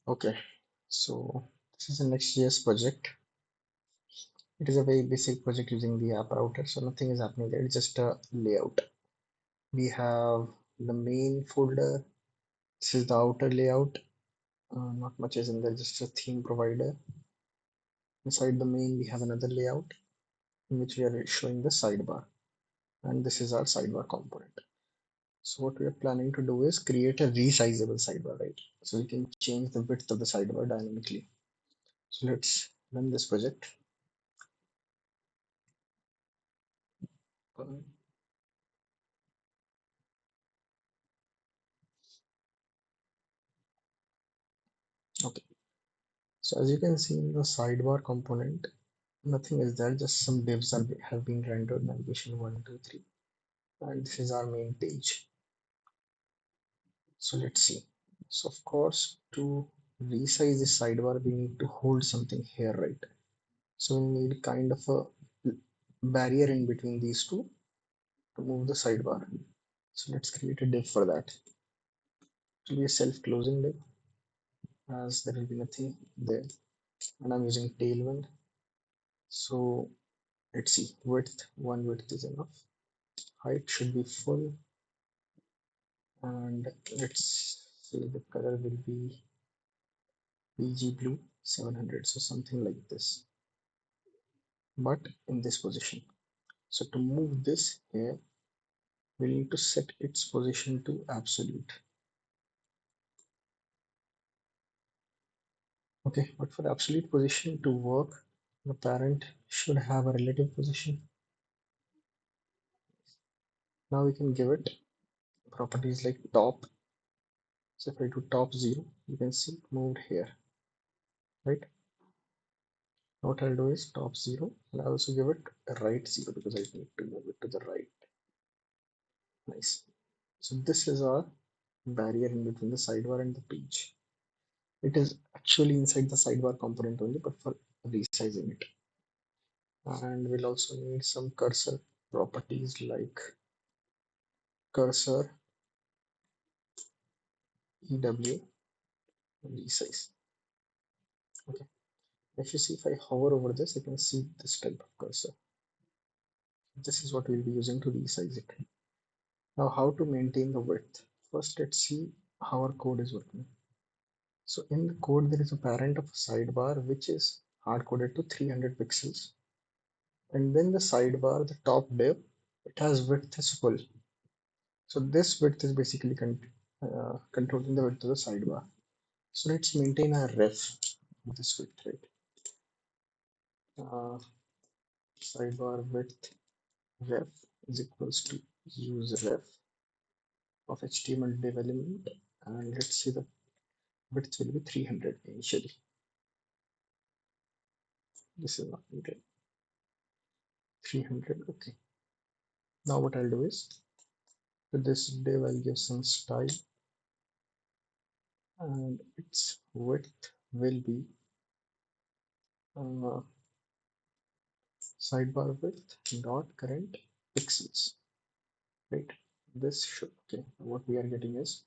Okay, so this is a Next.js project. It is a very basic project using the app router, so nothing is happening there. It's just a layout. We have the main folder. This is the outer layout. Not much is in there, just a theme provider. Inside the main, we have another layout in which we are showing the sidebar. And this is our sidebar component. So what we are planning to do is create a resizable sidebar, right? So we can change the width of the sidebar dynamically. So let's run this project. Okay. So as you can see in the sidebar component, nothing is there, just some divs have been rendered, navigation 1, 2, 3. And this is our main page. So let's see. So of course, to resize the sidebar, we need to hold something here, right? So we need kind of a barrier in between these two to move the sidebar. So let's create a div for that. It will be a self-closing div as there will be nothing there. And I'm using tailwind. So let's see, one width is enough. Height should be full. And let's say the color will be PG blue 700. So something like this, but in this position. So to move this here, we need to set its position to absolute. Okay, but for absolute position to work, the parent should have a relative position. Now we can give it properties like top. So if I do top 0, you can see it moved here, right? Now what I'll do is top 0, and I also give it a right 0 because I need to move it to the right. Nice. So this is our barrier in between the sidebar and the page. It is actually inside the sidebar component only, but for resizing it. And we'll also need some cursor properties like cursor EW resize. Okay. If you see, if I hover over this, I can see this type of cursor. This is what we'll be using to resize it. Now, how to maintain the width? First, let's see how our code is working. So in the code, there is a parent of a sidebar which is hard coded to 300 pixels. And then the sidebar, the top div, it has width is full. So this width is basically controlling the width of the sidebar. So let's maintain a ref with this width, right? Sidebar width ref is equals to use ref of HTML div element, and let's see the width will be 300 initially. This is not needed. 300. Okay. Now what I'll do is to this div I'll give some style, and its width will be uh, sidebar width dot current pixels, right? This should, okay, what we are getting is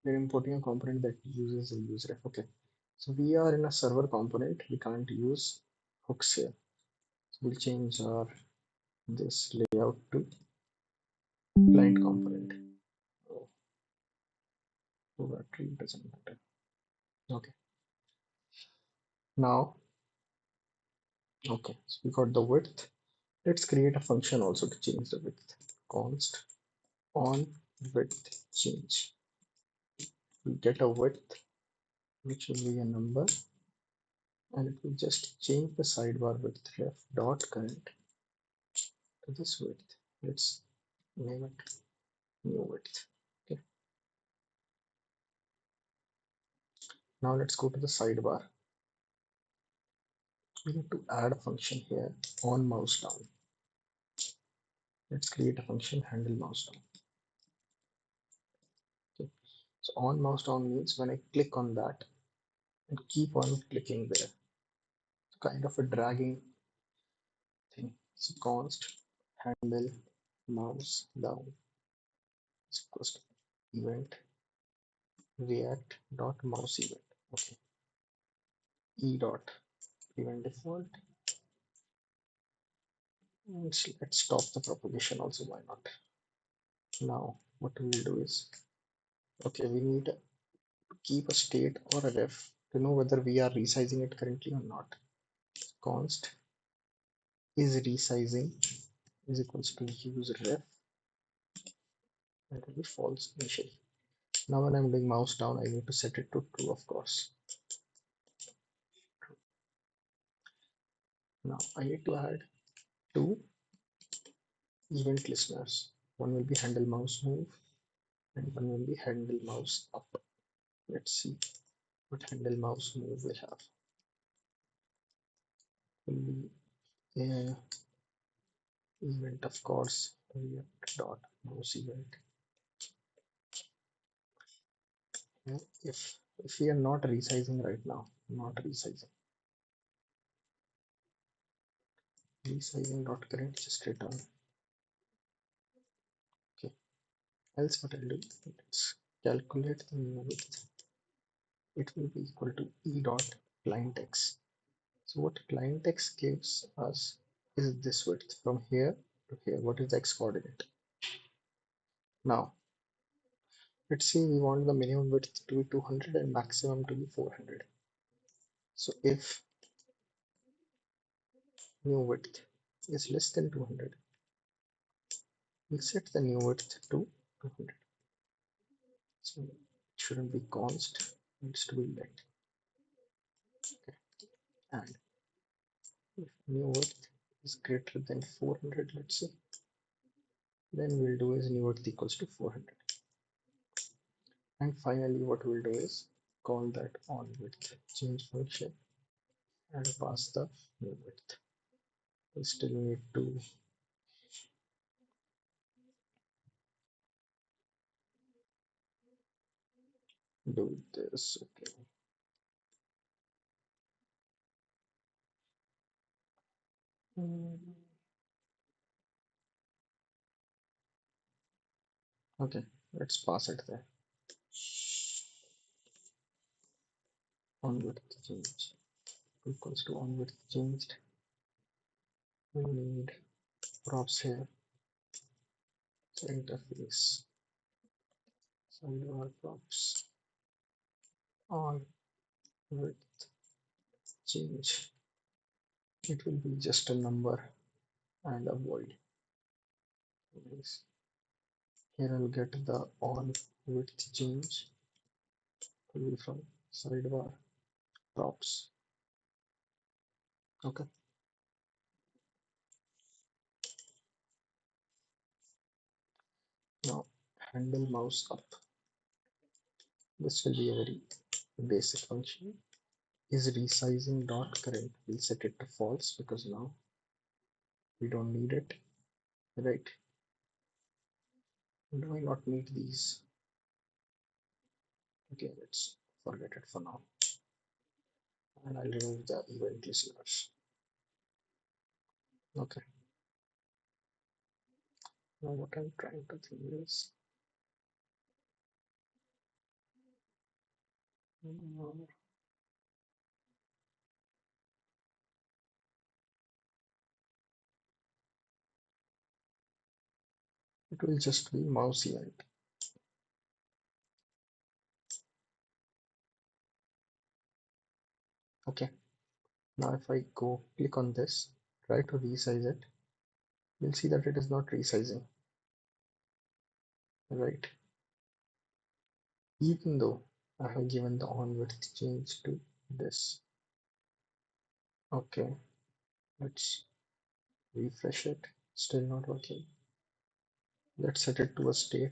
we're importing a component that uses a useref. Okay, so we are in a server component, we can't use hooks here. So we'll change our this layout to client component. Oh, battery doesn't matter. Okay, now, okay, so we got the width. Let's create a function also to change the width. Const on width change. We get a width which will be a number, and it will just change the sidebar width ref dot current to this width. Let's name it new width. Okay. Now let's go to the sidebar. We need to add a function here on mouse down. Let's create a function handle mouse down. Okay. So on mouse down means when I click on that and keep on clicking there. It's kind of a dragging thing. So const handle mouse down is equals to event react dot mouse event. Okay. e dot event default. And let's stop the propagation also, why not? Now what we will do is, okay, we need to keep a state or a ref to know whether we are resizing it currently or not. Const is resizing is equals to use ref, that will be false initially. Now when I'm doing mouse down, I need to set it to true, of course. Now I need to add two event listeners. One will be handle mouse move and one will be handle mouse up. Let's see what handle mouse move will have. Will be event, of course, react dot mouse event. Yeah, if we are not resizing right now, not resizing dot current, just return. Okay, else what I'll do, let's calculate the new width. It will be equal to e dot client x. So what client x gives us is this width from here to here. What is the x coordinate? Now let's say we want the minimum width to be 200 and maximum to be 400. So if new width is less than 200, we set the new width to 200. So it shouldn't be const, it needs to be let. Okay. And if new width is greater than 400, let's say, then we'll do is new width equals to 400. And finally, what we'll do is call that on width change function and pass the new width. We still need to do this. Okay. Okay, let's pass it there. On width change equals to on width changed. We need props here. So interface sidebar props on width change. It will be just a number and a void. Here I'll get the on width change will be from sidebar props. Okay. Now handle mouse up. This will be a very basic function. Is resizing dot current? We'll set it to false because now we don't need it, right? Do I not need these? Okay, let's forget it for now. And I'll remove the event listeners. Okay. Now what I'm trying to think is it will just be mouse event. Okay. Now if I go click on this, try to resize it, you'll see that it is not resizing, right? Even though I have given the on width change to this. Okay, let's refresh it. Still not working. Let's set it to a state.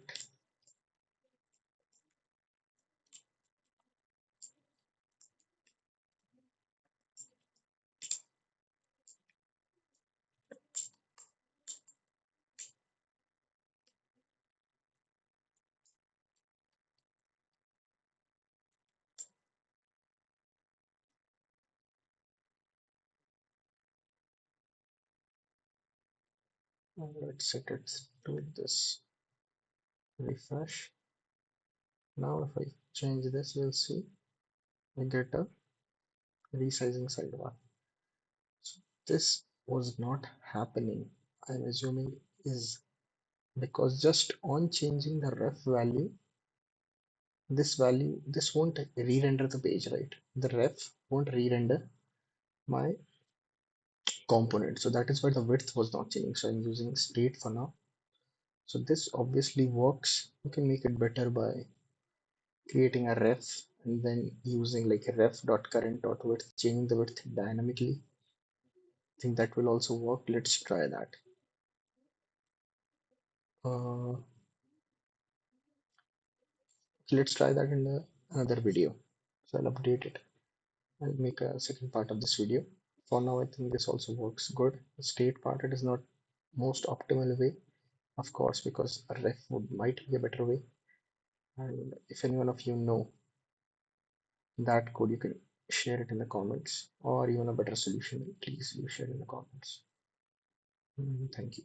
And let's set it to this. Refresh. Now if I change this, you'll see I get a Resizing sidebar. So this was not happening. I'm assuming is because just on changing the ref value, this won't re-render the page, right? The ref won't re-render my component. So that is why the width was not changing. So I'm using state for now. So this obviously works. You can make it better by creating a ref and then using like a ref.current.width, changing the width dynamically. I think that will also work. Let's try that. Uh, let's try that in another video. So I'll update it. I'll make a second part of this video. For now, I think this also works good. The state part, it is not most optimal way, of course, because a ref would might be a better way. And if any one of you know that code, you can share it in the comments, or even a better solution, please you share in the comments. Thank you.